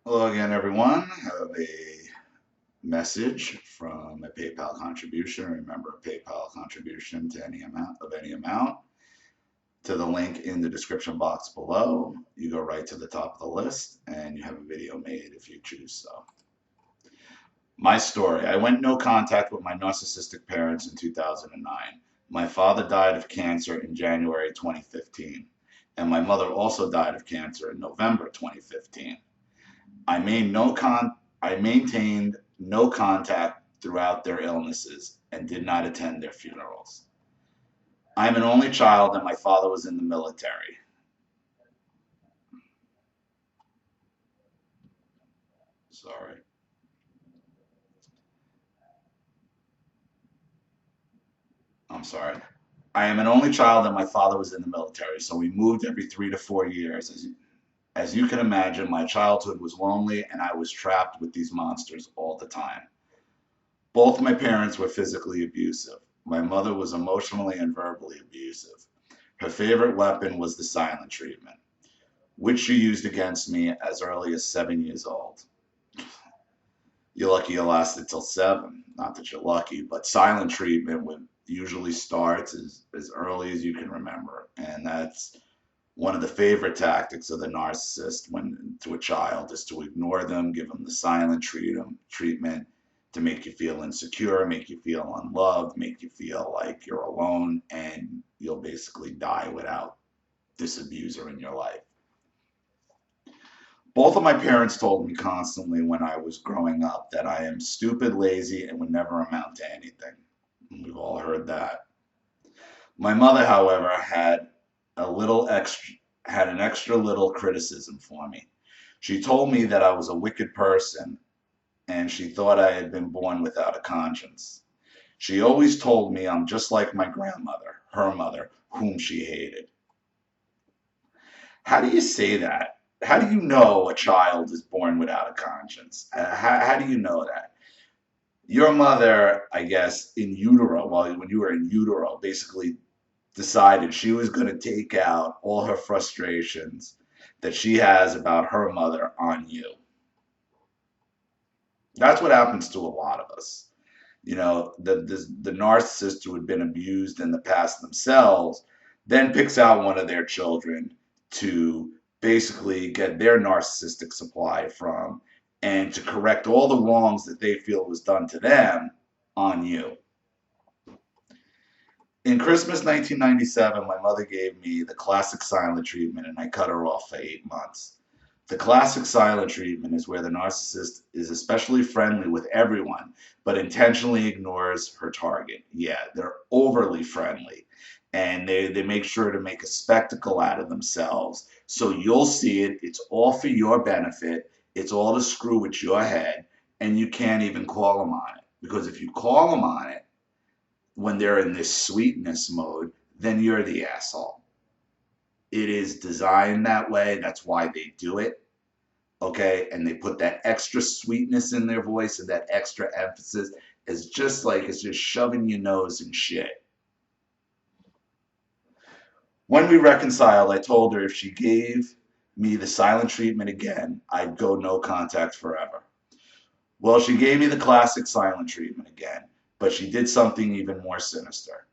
Hello again, everyone. I have a message from a PayPal contribution. Remember, a PayPal contribution to any amount to the link in the description box below. You go right to the top of the list, and you have a video made if you choose so. My story: I went no contact with my narcissistic parents in 2009. My father died of cancer in January 2015, and my mother also died of cancer in November 2015. I made no con I maintained no contact throughout their illnesses and did not attend their funerals. I am an only child and my father was in the military. Sorry. I'm sorry. I am an only child and my father was in the military, so we moved every 3 to 4 years. As you can imagine, my childhood was lonely and I was trapped with these monsters all the time. Both my parents were physically abusive. My mother was emotionally and verbally abusive. Her favorite weapon was the silent treatment, which she used against me as early as 7 years old. You're lucky it lasted till seven. Not that you're lucky, but silent treatment usually starts as early as you can remember. And that's one of the favorite tactics of the narcissist when to a child is to ignore them, give them the silent treatment to make you feel insecure, make you feel unloved, make you feel like you're alone, and you'll basically die without this abuser in your life. Both of my parents told me constantly when I was growing up that I am stupid, lazy, and would never amount to anything. We've all heard that. My mother, however, had an extra little criticism for me. She told me that I was a wicked person and she thought I had been born without a conscience. She always told me I'm just like my grandmother, her mother, whom she hated. How do you say that? How do you know a child is born without a conscience? How do you know that? Your mother, I guess, in utero, well, when you were in utero, basically decided she was going to take out all her frustrations that she has about her mother on you. That's what happens to a lot of us. The narcissist who had been abused in the past themselves then picks out one of their children to basically get their narcissistic supply from and to correct all the wrongs that they feel was done to them on you. In Christmas 1997, my mother gave me the classic silent treatment and I cut her off for 8 months. The classic silent treatment is where the narcissist is especially friendly with everyone, but intentionally ignores her target. Yeah, they're overly friendly. And they make sure to make a spectacle out of themselves. So you'll see it. It's all for your benefit. It's all to screw with your head. And you can't even call them on it. Because if you call them on it when they're in this sweetness mode, then you're the asshole. It is designed that way. That's why they do it. Okay, and they put that extra sweetness in their voice and that extra emphasis. It's just like it's just shoving your nose in shit. When we reconciled, I told her if she gave me the silent treatment again, I'd go no contact forever. Well, she gave me the classic silent treatment again, but she did something even more sinister.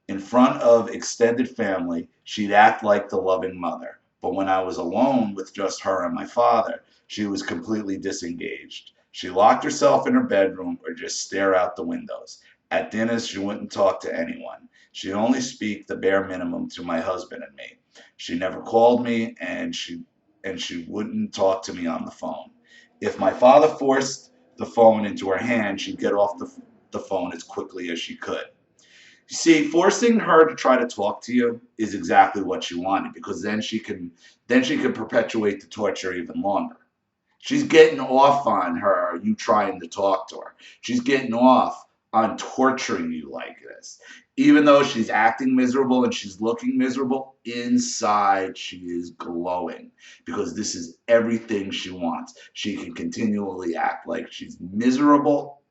In front of extended family, she'd act like the loving mother. But when I was alone with just her and my father, she was completely disengaged. She locked herself in her bedroom or just stare out the windows. At dinners, she wouldn't talk to anyone. She'd only speak the bare minimum to my husband and me. She never called me and she wouldn't talk to me on the phone. If my father forced the phone into her hand, she'd get off the phone as quickly as she could. You see, forcing her to try to talk to you is exactly what she wanted because then she can perpetuate the torture even longer. She's getting off on you trying to talk to her. She's getting off on torturing you like this. Even though she's acting miserable and she's looking miserable, inside she is glowing because this is everything she wants. She can continually act like she's miserable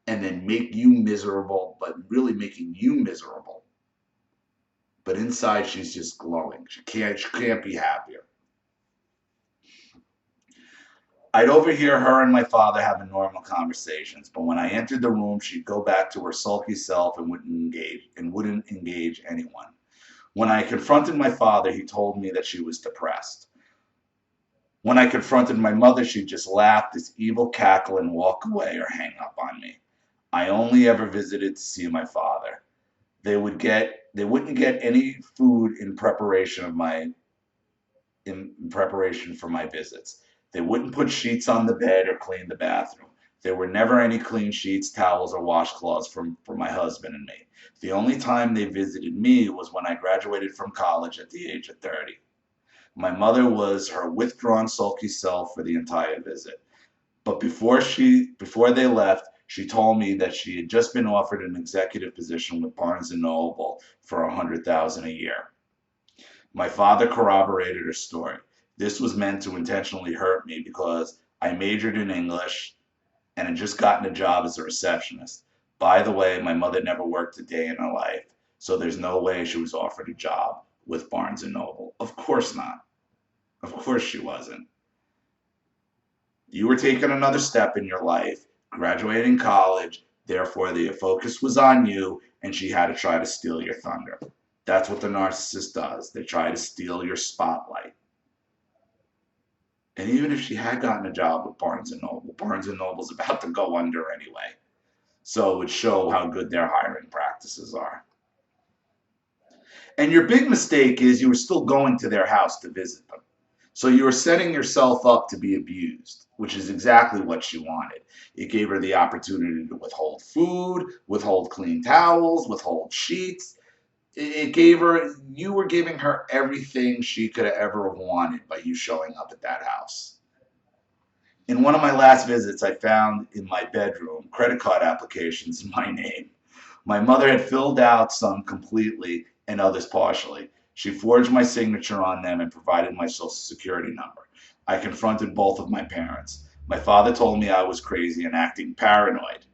and then make you miserable, but really making you miserable. But inside, she's just glowing. She can't be happier. I'd overhear her and my father having normal conversations, but when I entered the room, she'd go back to her sulky self and wouldn't engage anyone. When I confronted my father, he told me that she was depressed. When I confronted my mother, she'd just laugh this evil cackle and walk away or hang up on me. I only ever visited to see my father. They wouldn't get any food in preparation for my visits. They wouldn't put sheets on the bed or clean the bathroom. There were never any clean sheets, towels, or washcloths for my husband and me. The only time they visited me was when I graduated from college at the age of 30. My mother was her withdrawn, sulky self for the entire visit. But before they left, she told me that she had just been offered an executive position with Barnes and Noble for $100,000 a year. My father corroborated her story. This was meant to intentionally hurt me because I majored in English and had just gotten a job as a receptionist. By the way, my mother never worked a day in her life, so there's no way she was offered a job with Barnes and Noble. Of course not. Of course she wasn't. You were taking another step in your life, graduating college, therefore the focus was on you, and she had to try to steal your thunder. That's what the narcissist does. They try to steal your spotlight. And even if she had gotten a job with Barnes and Noble's about to go under anyway. So it would show how good their hiring practices are. And your big mistake is you were still going to their house to visit them. So you were setting yourself up to be abused, which is exactly what she wanted. It gave her the opportunity to withhold food, withhold clean towels, withhold sheets. You were giving her everything she could have ever wanted by you showing up at that house. In one of my last visits, I found in my bedroom credit card applications in my name. My mother had filled out some completely and others partially. She forged my signature on them and provided my social security number. I confronted both of my parents. My father told me I was crazy and acting paranoid.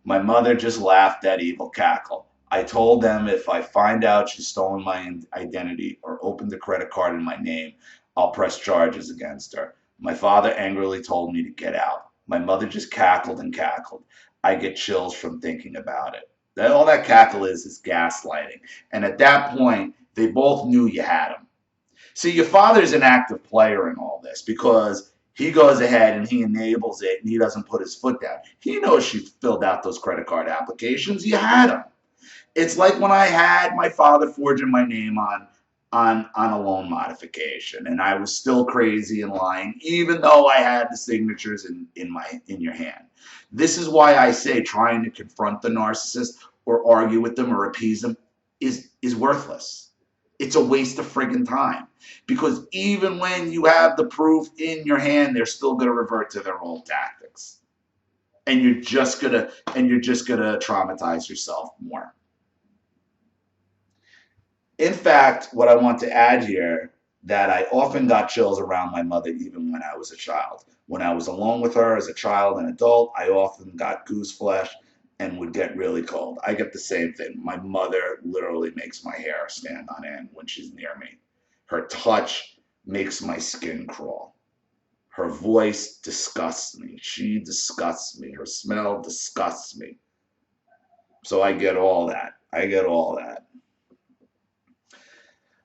My mother just laughed that evil cackle. I told them if I find out she's stolen my identity or opened a credit card in my name, I'll press charges against her. My father angrily told me to get out. My mother just cackled and cackled. I get chills from thinking about it. All that cackle is gaslighting. And at that point, they both knew you had him. See, your father's an active player in all this because he goes ahead and he enables it and he doesn't put his foot down. He knows she filled out those credit card applications. You had him. It's like when I had my father forging my name on a loan modification, and I was still crazy and lying, even though I had the signatures in your hand. This is why I say trying to confront the narcissist or argue with them or appease them is worthless. It's a waste of friggin' time. Because even when you have the proof in your hand, they're still gonna revert to their old tactics. And you're just gonna traumatize yourself more. In fact, what I want to add here, that I often got chills around my mother even when I was a child. When I was alone with her as a child and adult, I often got goose flesh and would get really cold. I get the same thing. My mother literally makes my hair stand on end when she's near me. Her touch makes my skin crawl. Her voice disgusts me. She disgusts me. Her smell disgusts me. So I get all that. I get all that.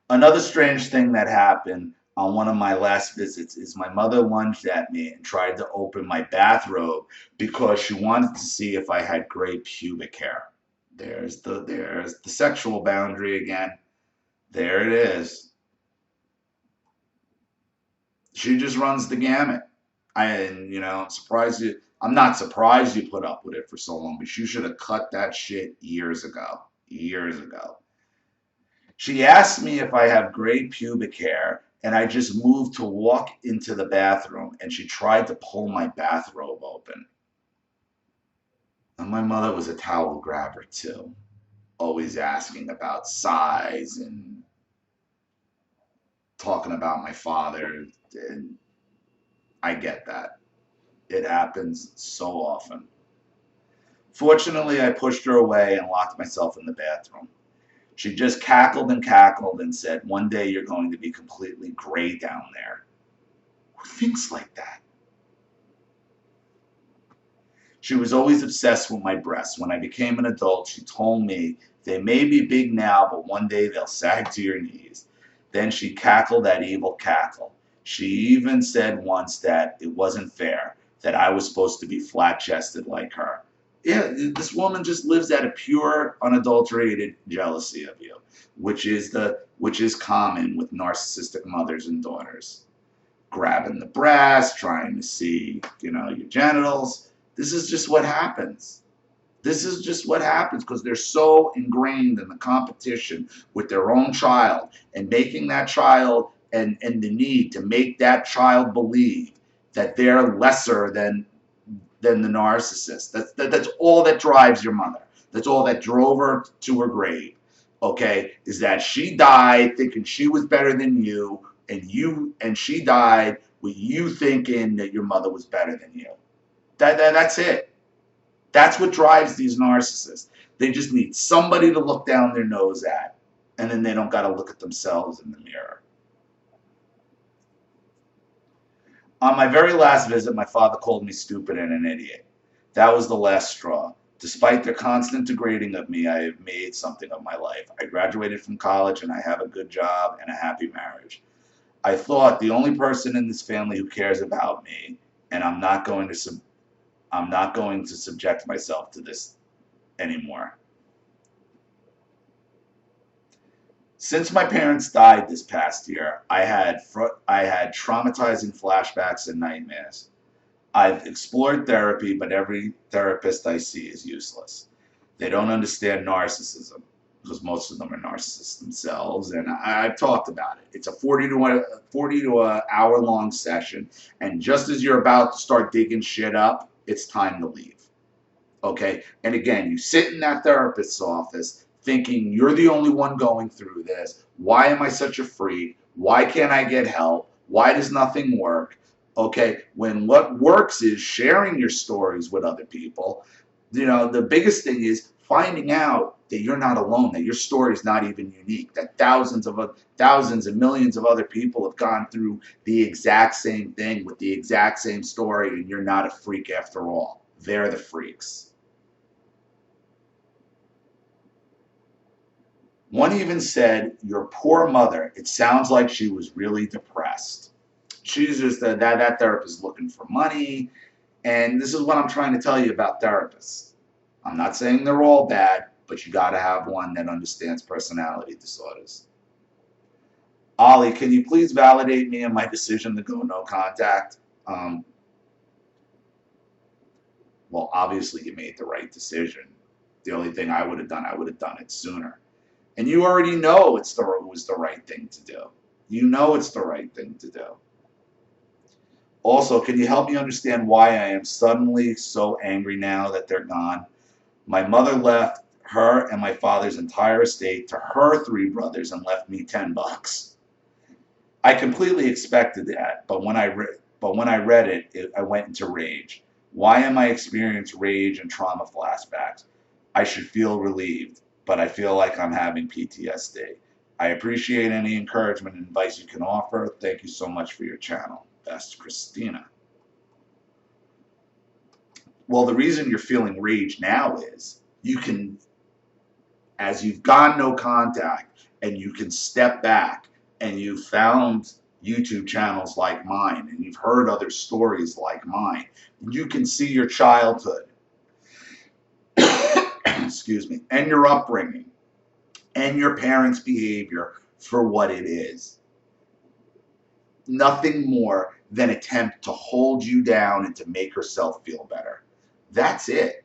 Another strange thing that happened on one of my last visits is my mother lunged at me and tried to open my bathrobe because she wanted to see if I had gray pubic hair. There's the sexual boundary again. There it is. She just runs the gamut. I'm not surprised you put up with it for so long, but you should have cut that shit years ago. Years ago. She asked me if I have gray pubic hair, and I just moved to walk into the bathroom, and she tried to pull my bathrobe open. And my mother was a towel grabber too, always asking about size and talking about my father, and I get that. It happens so often. Fortunately, I pushed her away and locked myself in the bathroom. She just cackled and said, "One day you're going to be completely gray down there." Who thinks like that? She was always obsessed with my breasts. When I became an adult, she told me they may be big now, but one day they'll sag to your knees. Then she cackled that evil cackle. She even said once that it wasn't fair, that I was supposed to be flat-chested like her. Yeah, this woman just lives out of pure, unadulterated jealousy of you, which is common with narcissistic mothers and daughters. Grabbing the breast, trying to see, your genitals. This is just what happens. This is just what happens because they're so ingrained in the competition with their own child and making that child and the need to make that child believe that they're lesser than the narcissist. That's all that drives your mother. That's all that drove her to her grave. Okay, is that she died thinking she was better than you, and she died with you thinking that your mother was better than you. That's it. That's what drives these narcissists. They just need somebody to look down their nose at, and then they don't got to look at themselves in the mirror. On my very last visit, my father called me stupid and an idiot. That was the last straw. Despite their constant degrading of me, I have made something of my life. I graduated from college and I have a good job and a happy marriage. I thought the only person in this family who cares about me, and I'm not going to subject myself to this anymore. Since my parents died this past year, I had traumatizing flashbacks and nightmares. I've explored therapy, but every therapist I see is useless. They don't understand narcissism because most of them are narcissists themselves, and I've talked about it. It's a 40 to an hour long session, and just as you're about to start digging shit up, it's time to leave. Okay? And again, you sit in that therapist's office thinking you're the only one going through this. Why am I such a freak? Why can't I get help? Why does nothing work? Okay, when what works is sharing your stories with other people. The biggest thing is finding out that you're not alone, that your story is not even unique, that thousands and millions of other people have gone through the exact same thing with the exact same story, and you're not a freak after all. They're the freaks. One even said, your poor mother, it sounds like she was really depressed. She's just that therapist is looking for money. And this is what I'm trying to tell you about therapists. I'm not saying they're all bad, but you got to have one that understands personality disorders. Ollie, can you please validate me in my decision to go no contact? Well, obviously you made the right decision. The only thing I would have done it sooner. And you already know it was the right thing to do. You know it's the right thing to do. Also, can you help me understand why I am suddenly so angry now that they're gone? My mother left her and my father's entire estate to her 3 brothers and left me $10. I completely expected that, but when I read it, I went into rage. Why am I experiencing rage and trauma flashbacks? I should feel relieved, but I feel like I'm having PTSD. I appreciate any encouragement and advice you can offer. Thank you so much for your channel. Best, Christina. Well, the reason you're feeling rage now is you can, as you've gone no contact and you can step back and you've found YouTube channels like mine and you've heard other stories like mine, you can see your childhood, excuse me, and your upbringing and your parents' behavior for what it is. Nothing more than attempt to hold you down and to make herself feel better. That's it.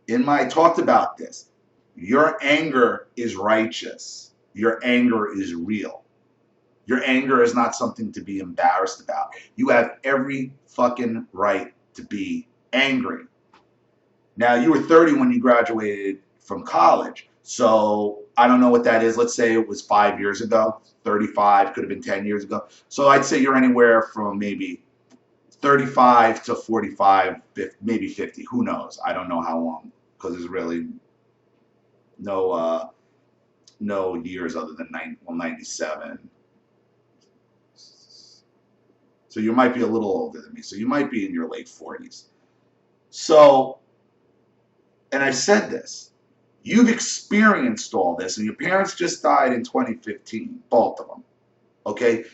I talked about this. Your anger is righteous. Your anger is real. Your anger is not something to be embarrassed about. You have every fucking right to be angry. Now, you were 30 when you graduated from college, so I don't know what that is. Let's say it was 5 years ago. 35 could have been 10 years ago. So I'd say you're anywhere from maybe 35 to 45, maybe 50. Who knows? I don't know how long, because there's really no years other than 97. So you might be a little older than me. So you might be in your late 40s. So, and I've said this, you've experienced all this, and your parents just died in 2015, both of them, okay?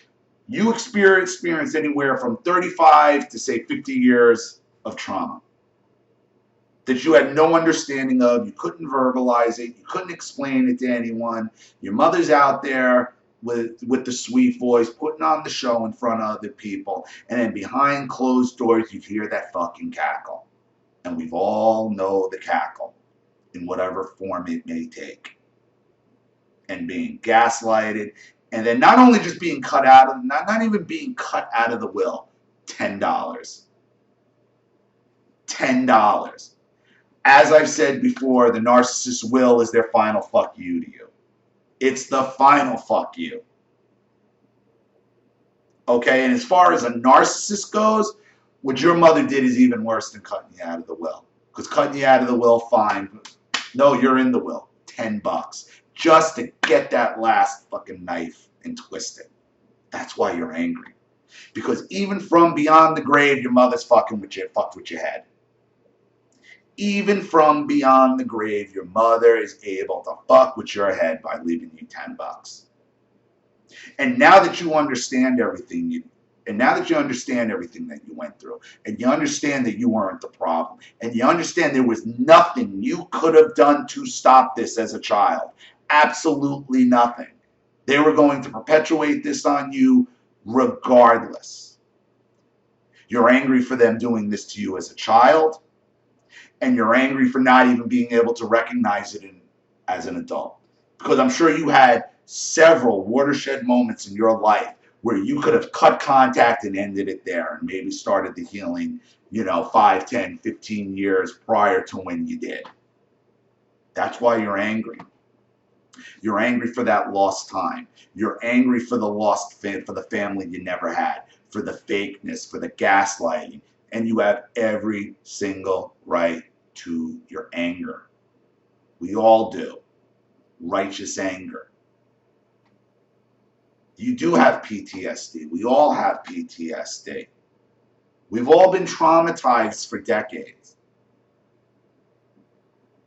You experienced anywhere from 35 to, say, 50 years of trauma that you had no understanding of. You couldn't verbalize it. You couldn't explain it to anyone. Your mother's out there with the sweet voice, putting on the show in front of other people, and then behind closed doors, you hear that fucking cackle. And we've all know the cackle in whatever form it may take. And being gaslighted, and then not only just being cut out of, not even being cut out of the will, $10. $10. As I've said before, the narcissist's will is their final fuck you to you. It's the final fuck you. Okay, and as far as a narcissist goes, what your mother did is even worse than cutting you out of the will. Because cutting you out of the will, fine. No, you're in the will. $10. Just to get that last fucking knife and twist it. That's why you're angry. Because even from beyond the grave, your mother's fucked with your head. Even from beyond the grave, your mother is able to fuck with your head by leaving you $10. And now that you understand everything, that you went through, and you understand that you weren't the problem, and you understand there was nothing you could have done to stop this as a child, absolutely nothing. They were going to perpetuate this on you regardless. You're angry for them doing this to you as a child, and you're angry for not even being able to recognize it as an adult. Because I'm sure you had several watershed moments in your life where you could have cut contact and ended it there and maybe started the healing, 5, 10, 15 years prior to when you did. That's why you're angry. You're angry for that lost time. You're angry for the family you never had, for the fakeness, for the gaslighting. And you have every single right to your anger. We all do. Righteous anger. You do have PTSD. We all have PTSD. We've all been traumatized for decades.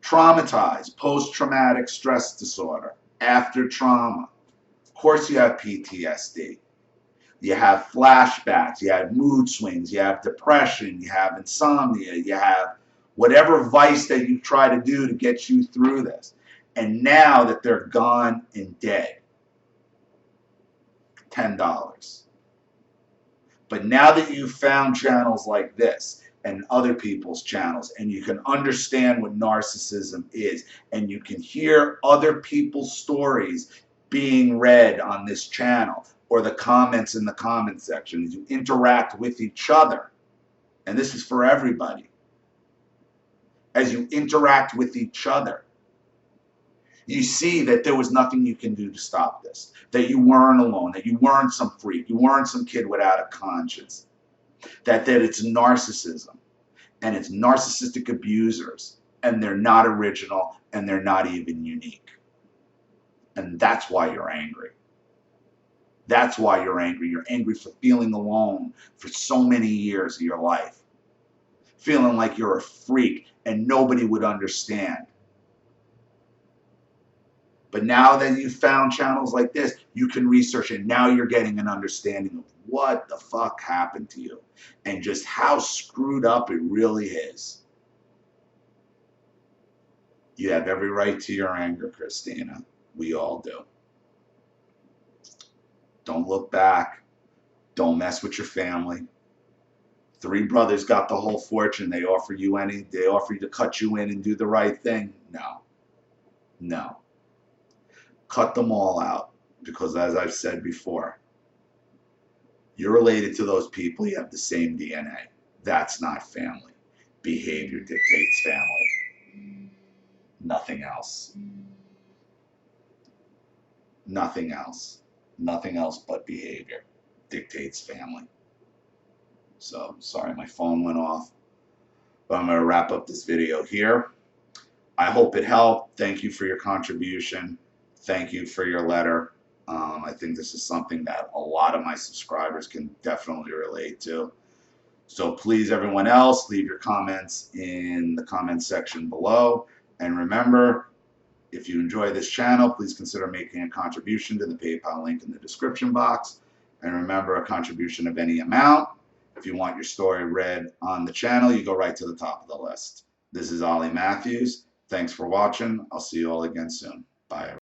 Traumatized, post-traumatic stress disorder, after trauma. Of course you have PTSD. You have flashbacks, you have mood swings, you have depression, you have insomnia, you have whatever vice that you try to do to get you through this. And now that they're gone and dead, $10. But now that you've found channels like this and other people's channels, and you can understand what narcissism is, and you can hear other people's stories being read on this channel, or the comments in the comment section, you interact with each other. And this is for everybody. As you interact with each other, you see that there was nothing you can do to stop this. That you weren't alone. That you weren't some freak. You weren't some kid without a conscience. That it's narcissism. And it's narcissistic abusers. And they're not original. And they're not even unique. And that's why you're angry. That's why you're angry. You're angry for feeling alone for so many years of your life. Feeling like you're a freak and nobody would understand. But now that you've found channels like this, you can research it. Now you're getting an understanding of what the fuck happened to you and just how screwed up it really is. You have every right to your anger, Christina. We all do. Don't look back. Don't mess with your family. 3 brothers got the whole fortune. They offer you to cut you in and do the right thing. No. No. Cut them all out. Because as I've said before, you're related to those people. You have the same DNA. That's not family. Behavior dictates family. Nothing else. Nothing else. Nothing else but behavior dictates family. So, sorry my phone went off. But I'm going to wrap up this video here. I hope it helped. Thank you for your contribution. Thank you for your letter. I think this is something that a lot of my subscribers can definitely relate to. So please, everyone else, leave your comments in the comments section below. And remember, if you enjoy this channel, please consider making a contribution to the PayPal link in the description box. And remember, a contribution of any amount. If you want your story read on the channel, you go right to the top of the list. This is Ollie Matthews. Thanks for watching. I'll see you all again soon. Bye, everyone.